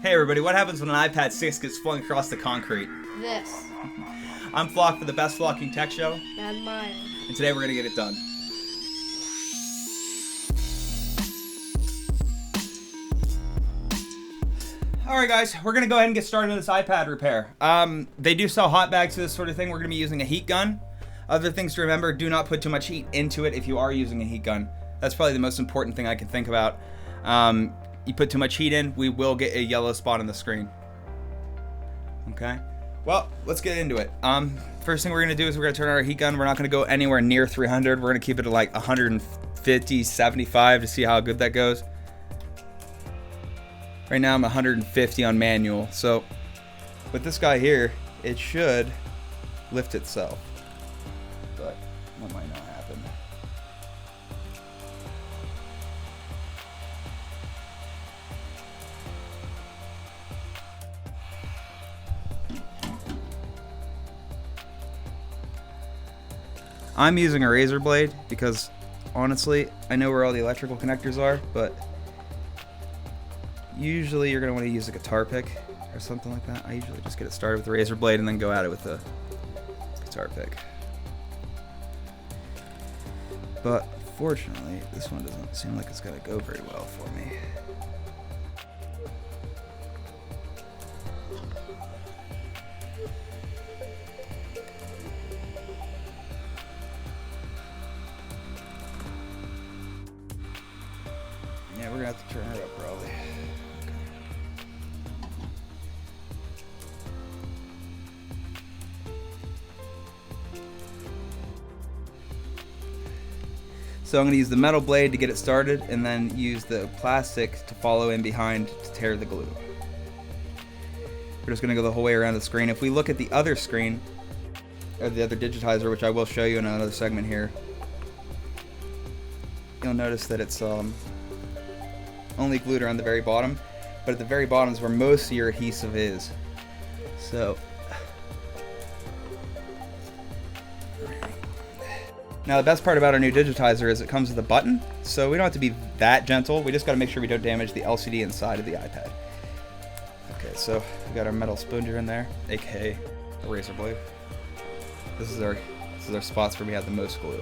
Hey everybody, what happens when an iPad 6 gets flung across the concrete? This. I'm Flock for the Best Flocking Tech Show. And mine. And today we're going to get it done. Alright guys, we're going to go ahead and get started on this iPad repair. They do sell hot bags for this sort of thing. We're going to be using a heat gun. Other things to remember, do not put too much heat into it if you are using a heat gun. That's probably the most important thing I can think about. You put too much heat in, we will get a yellow spot on the screen. Okay, well, let's get into it. First thing we're gonna do is we're gonna turn on our heat gun. We're not gonna go anywhere near 300. We're gonna keep it at like 150, 75 to see how good that goes. Right now I'm 150 on manual. So with this guy here, it should lift itself. But that might not happen. I'm using a razor blade because honestly, I know where all the electrical connectors are, but usually you're going to want to use a guitar pick or something like that. I usually just get it started with the razor blade and then go at it with the guitar pick. But fortunately, this one doesn't seem like it's going to go very well for me. Yeah, we're gonna have to turn her up probably. Okay. So I'm gonna use the metal blade to get it started and then use the plastic to follow in behind to tear the glue. We're just gonna go the whole way around the screen. If we look at the other screen, or the other digitizer, which I will show you in another segment here, you'll notice that it's only glued around the very bottom, but at the very bottom is where most of your adhesive is. So now the best part about our new digitizer is it comes with a button, so we don't have to be that gentle. We just got to make sure we don't damage the LCD inside of the iPad. Okay, so we got our metal sponger in there, aka a razor blade. This is our spots where we have the most glue.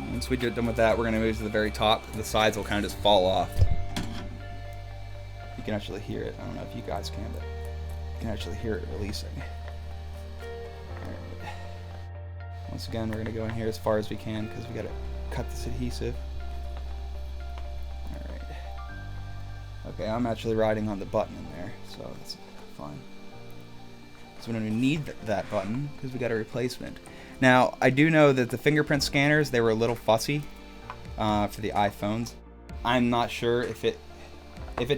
Once we get done with that, we're going to move to the very top. The sides will kind of just fall off. You can actually hear it. I don't know if you guys can, but you can actually hear it releasing. Alright. Once again, we're going to go in here as far as we can because we got to cut this adhesive. Alright. Okay, I'm actually riding on the button in there, so that's fine. So we don't even need that button because we got a replacement. Now, I do know that the fingerprint scanners, they were a little fussy for the iPhones. I'm not sure if it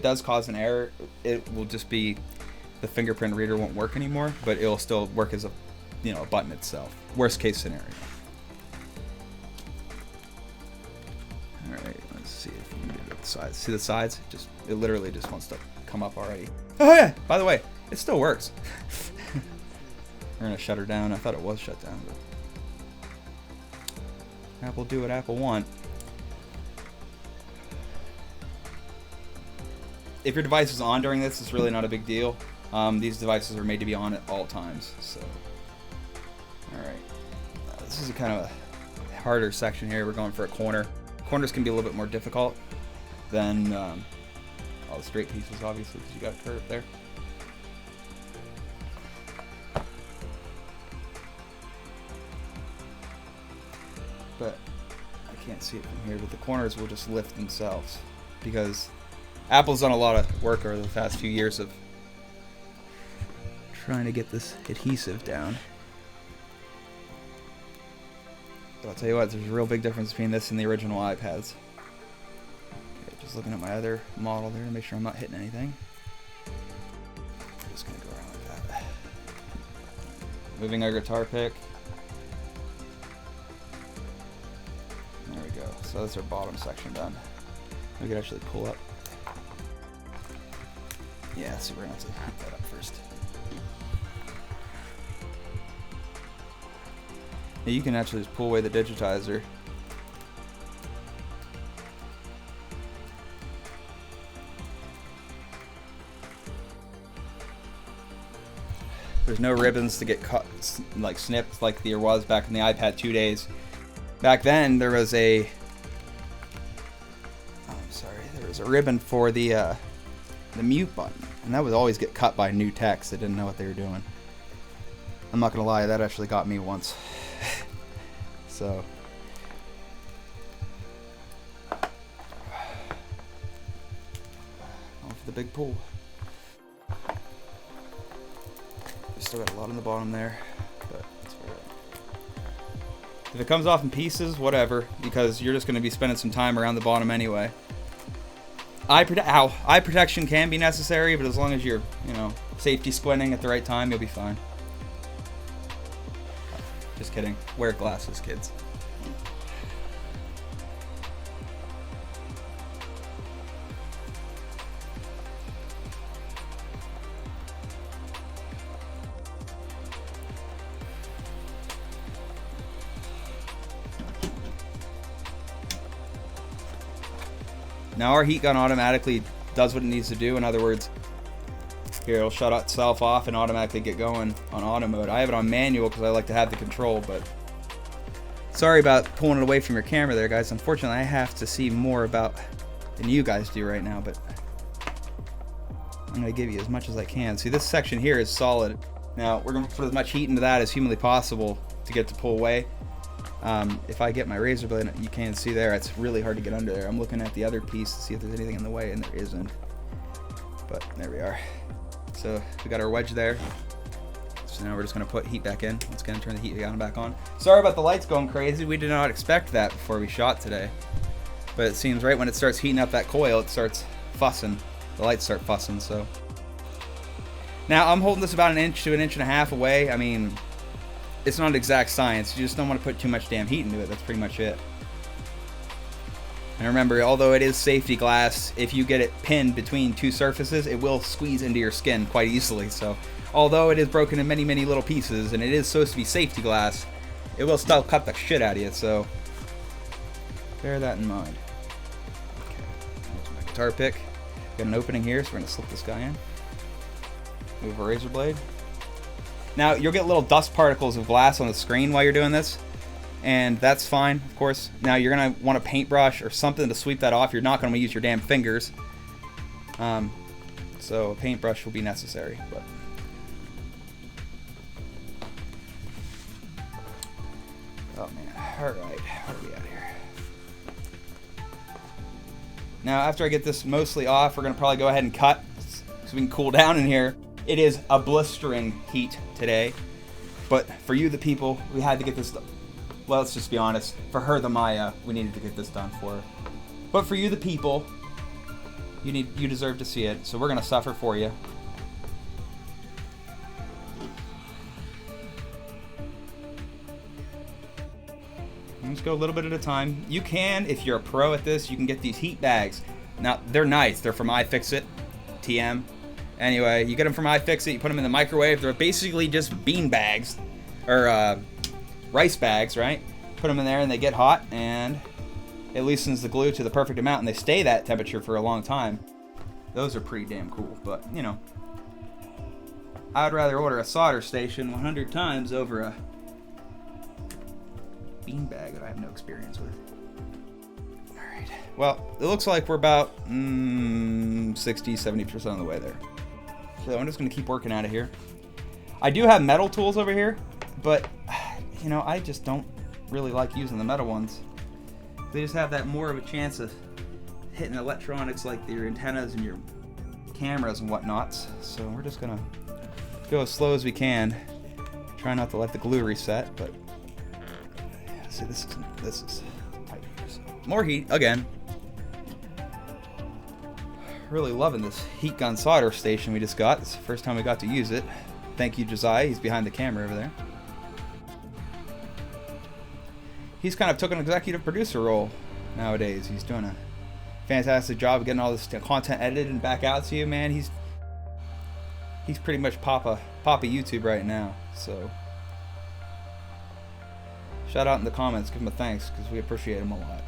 does cause an error, it will just be the fingerprint reader won't work anymore, but it'll still work as a button itself. Worst case scenario. All right, let's see if we can get it at the sides. See the sides? It literally just wants to come up already. Oh yeah, by the way, it still works. We're gonna shut her down. I thought it was shut down, but Apple do what Apple want. If your device is on during this, it's really not a big deal. These devices are made to be on at all times. So, all right, this is a kind of a harder section here. We're going for a corner. Corners can be a little bit more difficult than all the straight pieces, obviously, because you got a curve there. But I can't see it from here, but the corners will just lift themselves because Apple's done a lot of work over the past few years of trying to get this adhesive down. But I'll tell you what, there's a real big difference between this and the original iPads. Okay, just looking at my other model there to make sure I'm not hitting anything. I'm just gonna go around like that. Moving our guitar pick. There we go. So that's our bottom section done. We could actually pull up. Yeah, so we're gonna have to heat that up first. Now you can actually just pull away the digitizer There's no ribbons to get cut, like snipped like there was back in the iPad 2 days. Back then there was a, there was a ribbon for the mute button, and that would always get cut by new techs that didn't know what they were doing. I'm not gonna lie, that actually got me once. So on for the big pool. We still got a lot on the bottom there, but that's all right. If it comes off in pieces, whatever, because you're just gonna be spending some time around the bottom anyway. Eye protection can be necessary, but as long as you're, safety squinting at the right time, you'll be fine. Just kidding. Wear glasses, kids. Now our heat gun automatically does what it needs to do. In other words, here it'll shut itself off and automatically get going on auto mode. I have it on manual because I like to have the control, but sorry about pulling it away from your camera there, guys. Unfortunately, I have to see more about than you guys do right now, but I'm going to give you as much as I can. See, this section here is solid. Now, we're going to put as much heat into that as humanly possible to get it to pull away. If I get my razor blade, you can see there, it's really hard to get under there. I'm looking at the other piece to see if there's anything in the way, and there isn't. But there we are. So we got our wedge there. So now we're just going to put heat back in. Let's go and turn the heat gun back on. Sorry about the lights going crazy. We did not expect that before we shot today. But it seems right when it starts heating up that coil, it starts fussing. The lights start fussing, so. Now I'm holding this about 1 inch to 1.5 inches away. I mean, it's not exact science. You just don't want to put too much damn heat into it. That's pretty much it. And remember, although it is safety glass, if you get it pinned between two surfaces, it will squeeze into your skin quite easily. So, although it is broken in many, many little pieces, and it is supposed to be safety glass, it will still cut the shit out of you. So, bear that in mind. Okay, there's my guitar pick. Got an opening here, so we're going to slip this guy in. Move a razor blade. Now, you'll get little dust particles of glass on the screen while you're doing this, and that's fine, of course. Now, you're going to want a paintbrush or something to sweep that off. You're not going to use your damn fingers. So, a paintbrush will be necessary. But oh, man. All right. What are we at here? Now, after I get this mostly off, we're going to probably go ahead and cut so we can cool down in here. It is a blistering heat today, but for you, the people, we had to get this done. Well, let's just be honest. For her, the Maya, we needed to get this done for her. But for you, the people, you deserve to see it, so we're going to suffer for you. Let's go a little bit at a time. You can, if you're a pro at this, you can get these heat bags. Now, they're nice. They're from iFixit, TM. Anyway, you get them from iFixit, you put them in the microwave. They're basically just bean bags, or rice bags, right? Put them in there and they get hot, and it loosens the glue to the perfect amount, and they stay that temperature for a long time. Those are pretty damn cool, but, I'd rather order a solder station 100 times over a bean bag that I have no experience with. Alright, well, it looks like we're about 60-70% of the way there. So I'm just going to keep working out of here. I do have metal tools over here, but, I just don't really like using the metal ones. They just have that more of a chance of hitting electronics like your antennas and your cameras and whatnot. So we're just going to go as slow as we can. Try not to let the glue reset, but see, this is tight here. So more heat again. Really loving this heat gun solder station we just got. It's the first time we got to use it. Thank you, Josiah. He's behind the camera over there. He's kind of took an executive producer role nowadays. He's doing a fantastic job of getting all this content edited and back out to you, man. He's pretty much Papa YouTube right now. So shout out in the comments, give him a thanks, because we appreciate him a lot.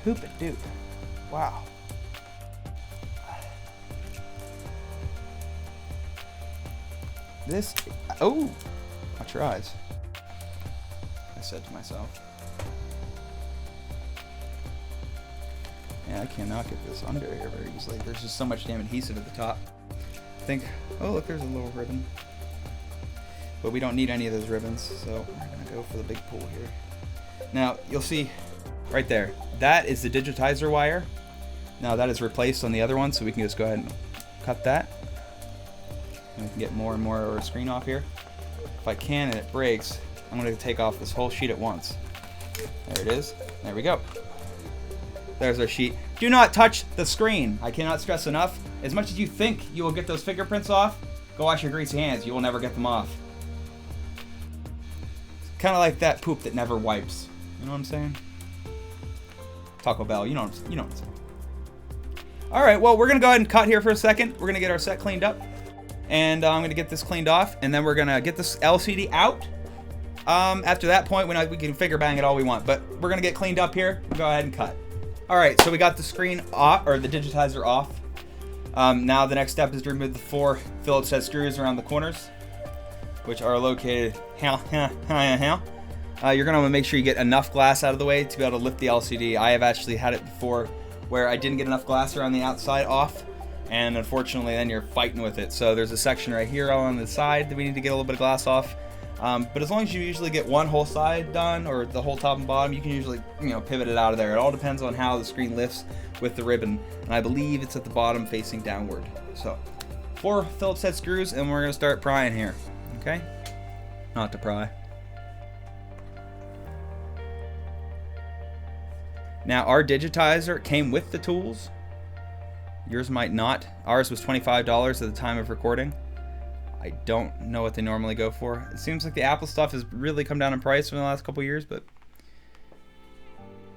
Hoop it, dude. Wow. This, oh, watch your eyes. I said to myself. Yeah, I cannot get this under here very easily. There's just so much damn adhesive at the top. I think, oh look, there's a little ribbon. But we don't need any of those ribbons, so we're gonna go for the big pull here. Now, you'll see right there, that is the digitizer wire. Now that is replaced on the other one, so we can just go ahead and cut that. And we can get more and more of our screen off here. If I can and it breaks, I'm gonna take off this whole sheet at once. There it is, there we go. There's our sheet. Do not touch the screen. I cannot stress enough. As much as you think you will get those fingerprints off, go wash your greasy hands. You will never get them off. Kind of like that poop that never wipes. You know what I'm saying? Taco Bell, you know what I'm saying. All right, well, we're gonna go ahead and cut here for a second. We're gonna get our set cleaned up. And I'm gonna get this cleaned off, and then we're gonna get this LCD out. After that point, we can finger bang it all we want, but we're gonna get cleaned up here. We'll go ahead and cut. All right, so we got the screen off, or the digitizer off. Now the next step is to remove the 4 Phillips head screws around the corners, which are located here. You're gonna want to make sure you get enough glass out of the way to be able to lift the LCD. I have actually had it before where I didn't get enough glass around the outside off, and unfortunately then you're fighting with it. So there's a section right here on the side that we need to get a little bit of glass off. But as long as you usually get one whole side done, or the whole top and bottom, you can usually, pivot it out of there. It all depends on how the screen lifts with the ribbon, and I believe it's at the bottom facing downward. So 4 Phillips head screws, and we're gonna start prying here. Okay? Not to pry. Now our digitizer came with the tools. Yours might not. Ours was $25 at the time of recording. I don't know what they normally go for. It seems like the Apple stuff has really come down in price in the last couple years, but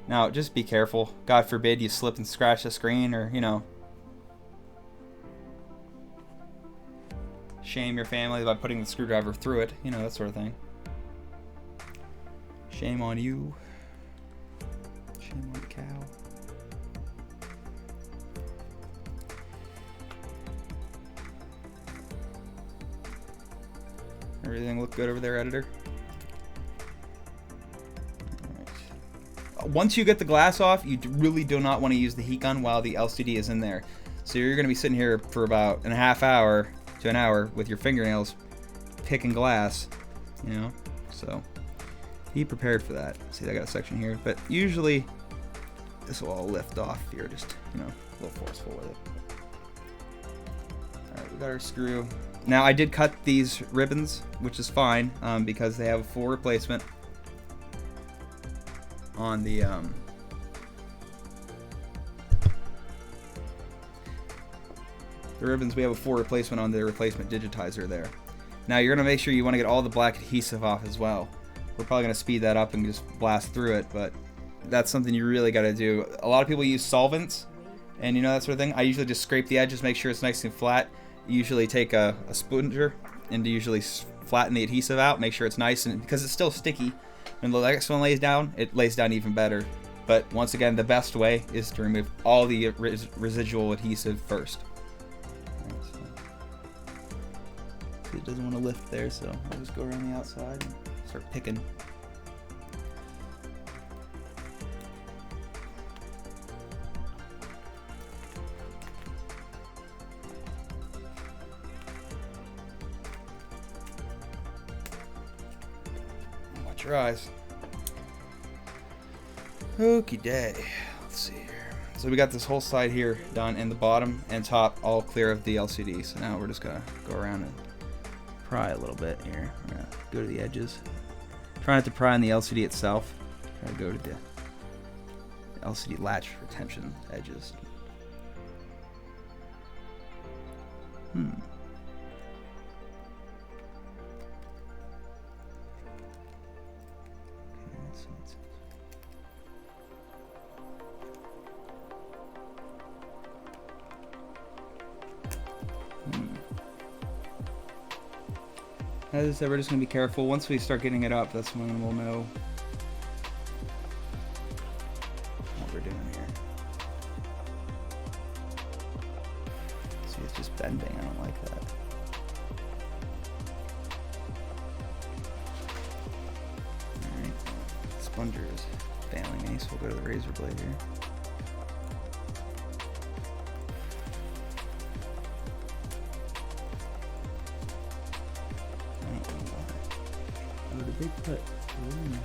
now just be careful. God forbid you slip and scratch the screen, or shame your family by putting the screwdriver through it, that sort of thing. Shame on you. Shame on the cow. Everything look good over there, editor? Alright. Once you get the glass off, you really do not want to use the heat gun while the LCD is in there. So you're going to be sitting here for about a half hour to an hour with your fingernails picking glass, So be prepared for that. See, I got a section here, but usually this will all lift off if you're just, a little forceful with it. Alright, we got our screw. Now I did cut these ribbons, which is fine, because they have a full replacement on the ribbons. We have a full replacement on the replacement digitizer there. Now you're gonna make sure you want to get all the black adhesive off as well. We're probably gonna speed that up and just blast through it, but that's something you really got to do. A lot of people use solvents and that sort of thing. I usually just scrape the edges, make sure it's nice and flat. Usually take a sponger and usually flatten the adhesive out, make sure it's nice, and because it's still sticky, when the next one lays down, it lays down even better. But once again, the best way is to remove all the residual adhesive first. It doesn't want to lift there, so I'll just go around the outside and start picking. Your eyes. Okie day. Let's see here. So we got this whole side here done, and the bottom and top all clear of the LCD. So now we're just gonna go around and pry a little bit here. We're gonna go to the edges. Try not to pry on the LCD itself. Try to go to the LCD latch retention edges. As I said, we're just going to be careful. Once we start getting it up, that's when we'll know what we're doing here. bending. I don't like that. Alright, sponger is failing me, so we'll go to the razor blade here. I don't know why. Oh, did they put... Ooh.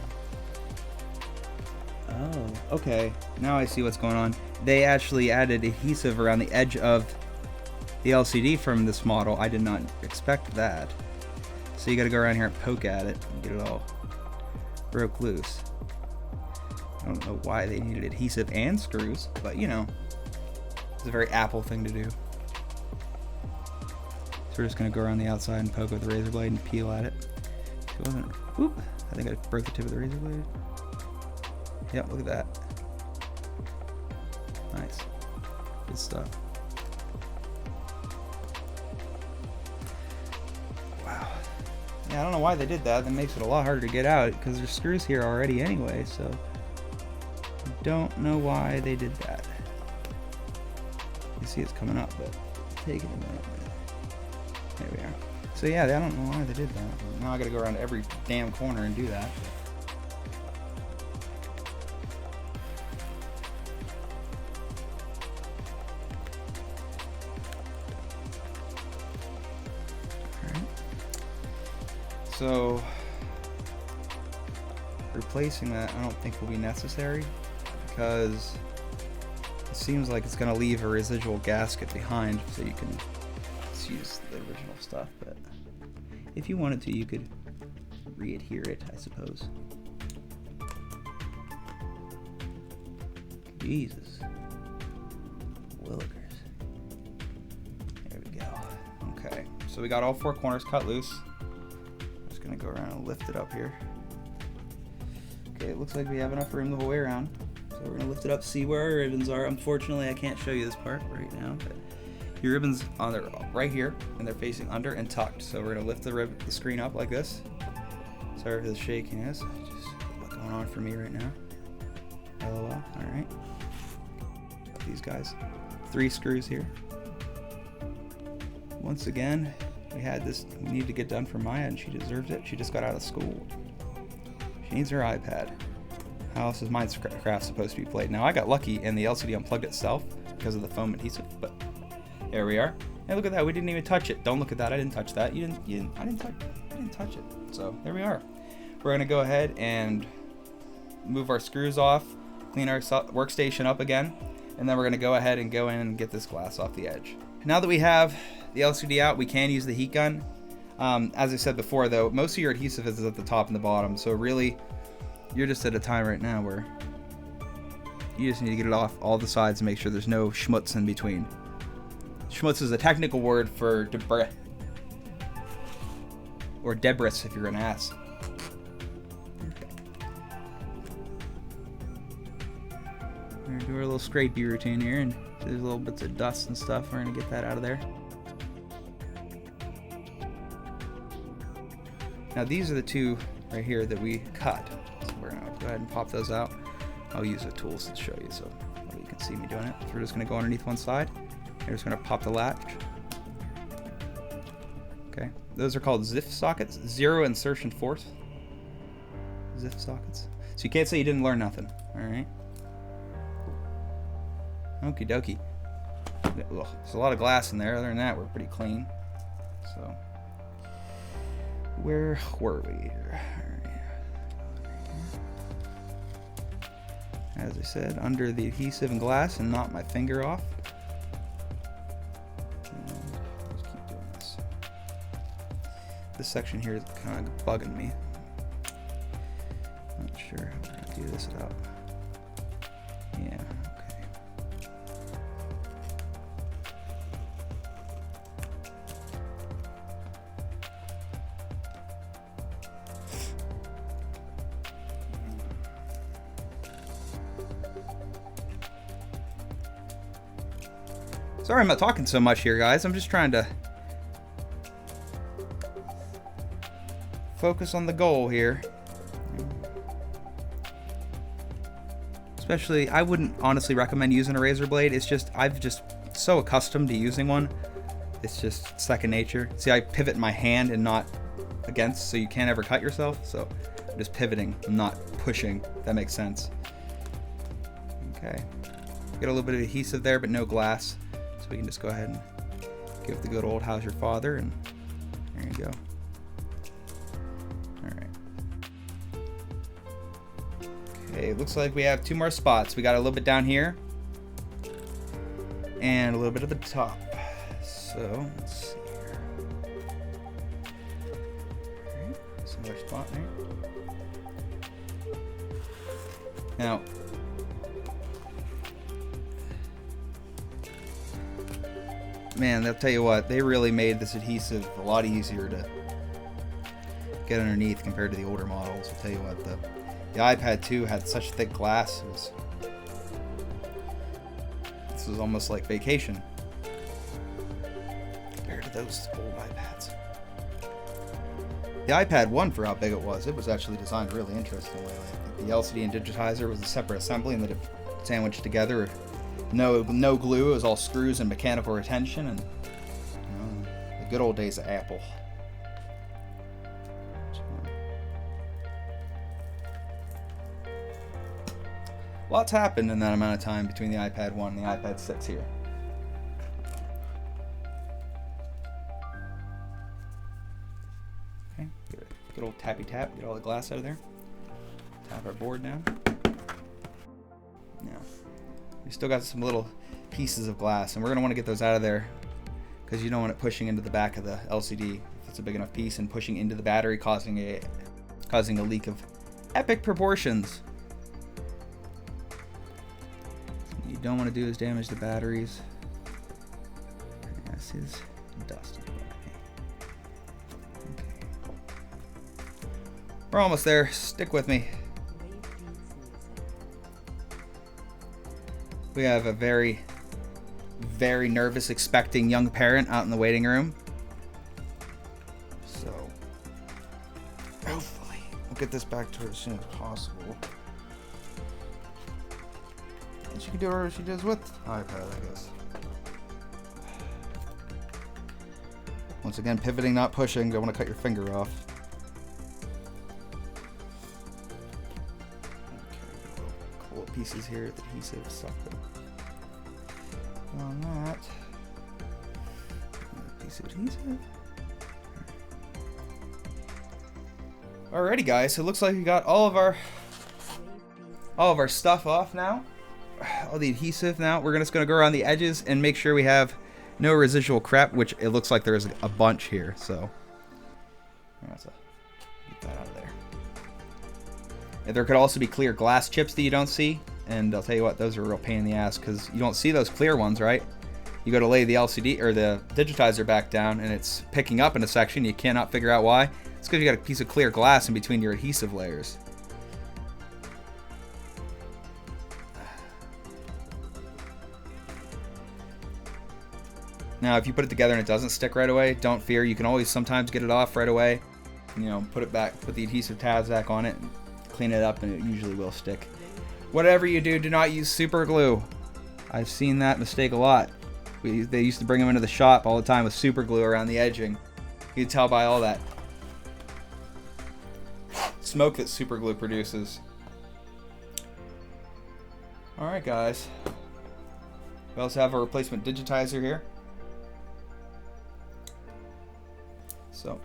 Oh, okay. Now I see what's going on. They actually added adhesive around the edge of the LCD from this model. I did not expect that. So you gotta go around here and poke at it and get it all broke loose. I don't know why they needed adhesive and screws, but you know, it's a very Apple thing to do. So we're just gonna go around the outside and poke with the razor blade and peel at it. It wasn't, whoop, I think I broke the tip of the razor blade. Yep, look at that. Nice. Good stuff. Wow. Yeah, I don't know why they did that. That makes it a lot harder to get out because there's screws here already anyway, so I don't know why they did that. You see it's coming up, but take it a minute. There we are. So yeah, I don't know why they did that. Now I gotta go around every damn corner and do that. So replacing that I don't think will be necessary because it seems like it's going to leave a residual gasket behind, so you can just use the original stuff, but if you wanted to you could re-adhere it, I suppose. Jesus willikers. There we go. Okay, so we got all four corners cut loose. Gonna go around and lift it up here. Okay, it looks like we have enough room the whole way around. So we're gonna lift it up, see where our ribbons are. Unfortunately, I can't show you this part right now, but your ribbons on there right here, and they're facing under and tucked. So we're gonna lift the screen up like this. Sorry for the shakiness. Just what's going on for me right now. LOL. All right. Got these guys. 3 screws here. Once again, we had this we need to get done for Maya, and she deserves it. She just got out of school. She needs her iPad. How else is Minecraft supposed to be played? Now I got lucky and the LCD unplugged itself because of the foam adhesive, but there we are. Hey, look at that. We didn't even touch it. Don't look at that. I didn't touch that. I didn't touch it. So there we are. We're gonna go ahead and move our screws off, clean our workstation up again, and then we're gonna go ahead and go in and get this glass off the edge. Now that we have the LCD out, we can use the heat gun. As I said before though, most of your adhesive is at the top and the bottom, so really you're just at a time right now where you just need to get it off all the sides and make sure there's no schmutz in between. Schmutz is a technical word for debris, or debris if you're an ass. We're gonna do our little scrapey routine here, and there's little bits of dust and stuff. We're gonna get that out of there. Now these are the two right here that we cut. So we're gonna go ahead and pop those out. I'll use the tools to show you so you can see me doing it. So we're just gonna go underneath one side. We're just gonna pop the latch. Okay, those are called ZIF sockets, zero insertion force. ZIF sockets. So you can't say you didn't learn nothing. All right. Okie dokie. Ugh, there's a lot of glass in there. Other than that, we're pretty clean. So, where were we here? As I said, under the adhesive and glass, and knock my finger off. Let's keep doing this. This section here is kind of bugging me. Not sure how to do this without. Yeah. Sorry I'm not talking so much here, guys. I'm just trying to focus on the goal here. Especially, I wouldn't honestly recommend using a razor blade. It's just, I've just so accustomed to using one It's just second nature. See, I pivot my hand and not against, so you can't ever cut yourself. So I'm just pivoting, I'm not pushing, if that makes sense. Okay. Get a little bit of adhesive there, but no glass. So we can just go ahead and give the good old "how's your father," and there you go. Alright. Okay, it looks like we have 2 more spots. We got a little bit down here and a little bit at the top. So let's see here. Alright, another spot there. Now, man, I'll tell you what, they really made this adhesive a lot easier to get underneath compared to the older models. I'll tell you what, the iPad 2 had such thick glass. This was almost like vacation compared to those old iPads. The iPad 1, for how big it was actually designed really interestingly. Like the LCD and Digitizer was a separate assembly, and then sandwiched together. No glue. It was all screws and mechanical retention, and the good old days of Apple. Lots happened in that amount of time between the iPad 1 and the iPad 6 here. Okay, good old tappy tap. Get all the glass out of there. Tap our board down. Now, we still got some little pieces of glass, and we're going to want to get those out of there because you don't want it pushing into the back of the LCD if it's a big enough piece, and pushing into the battery, causing a leak of epic proportions. What you don't want to do is damage the batteries. This is dust. Okay. We're almost there. Stick with me. We have a very, very nervous, expecting young parent out in the waiting room. So, hopefully, we'll get this back to her as soon as possible. And she can do whatever she does with iPad, I guess. Once again, pivoting, not pushing. Don't want to cut your finger off. Pieces here, the adhesive stuff on that. Piece of adhesive. Alrighty, guys. So it looks like we got all of our stuff off now. All the adhesive now. We're just gonna go around the edges and make sure we have no residual crap, which it looks like there's a bunch here. So let's get that out of there. And there could also be clear glass chips that you don't see, and I'll tell you what, those are a real pain in the ass because you don't see those clear ones, right? You go to lay the LCD or the Digitizer back down, and it's picking up in a section. You cannot figure out why. It's because you got a piece of clear glass in between your adhesive layers. Now, if you put it together and it doesn't stick right away, don't fear. You can always sometimes get it off right away. You know, put it back, put the adhesive tabs back on it, and clean it up, and it usually will stick. Whatever you do, do not use super glue. I've seen that mistake a lot. They used to bring them into the shop all the time with super glue around the edging. You can tell by all that smoke that super glue produces. Alright, guys. We also have a replacement Digitizer here. So,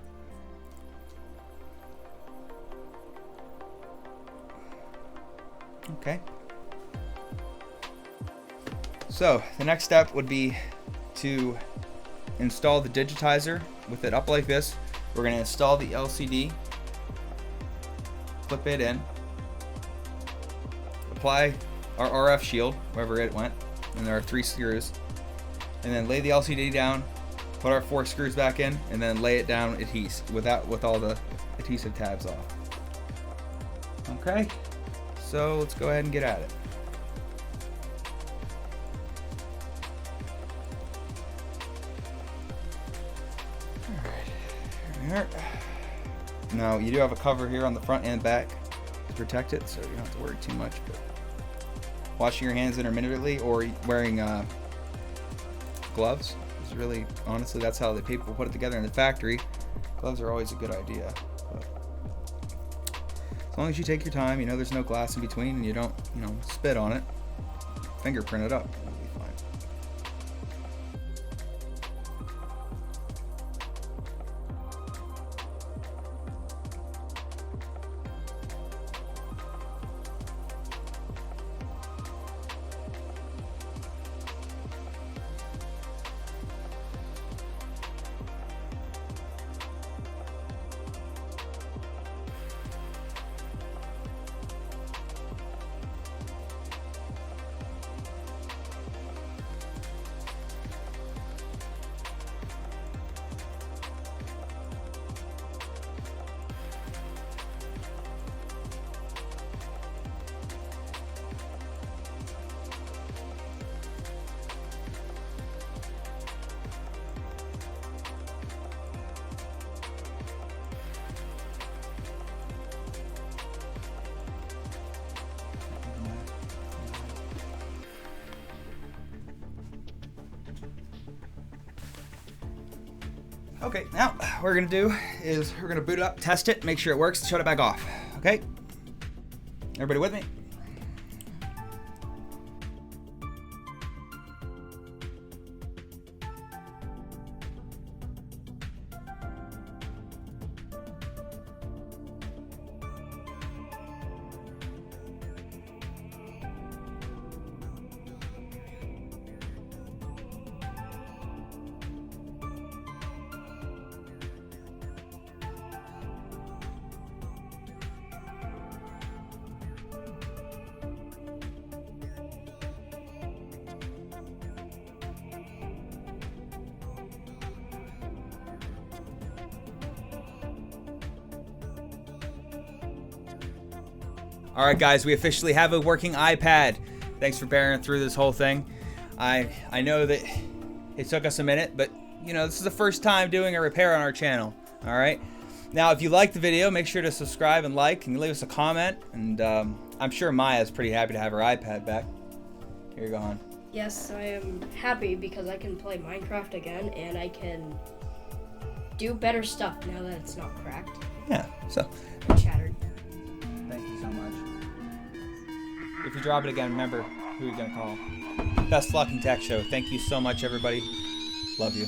okay. So the next step would be to install the Digitizer with it up like this. We're going to install the LCD, clip it in, apply our RF shield wherever it went, and there are 3 screws, and then lay the LCD down, put our 4 screws back in, and then lay it down with all the adhesive tabs off. Okay, so let's go ahead and get at it. Alright, now you do have a cover here on the front and back to protect it, so you don't have to worry too much. But washing your hands intermittently or wearing gloves It's really, honestly, that's how the people put it together in the factory. Gloves are always a good idea. But as long as you take your time, you know there's no glass in between, and you don't, you know, spit on it, fingerprint it up, it'll be fine. Okay, now what we're gonna do is we're gonna boot it up, test it, make sure it works, shut it back off. Okay? Everybody with me? All right, guys, we officially have a working iPad. Thanks for bearing through this whole thing. I know that it took us a minute, but you know, this is the first time doing a repair on our channel. All right. Now, if you liked the video, make sure to subscribe and like, and leave us a comment. And I'm sure Maya's pretty happy to have her iPad back. Here you go, hon. Yes, I am happy because I can play Minecraft again, and I can do better stuff now that it's not cracked. Yeah. So. Shattered. Thank you so much. If you drop it again, remember who you're gonna call. Best Luck in Tech Show. Thank you so much, everybody. Love you.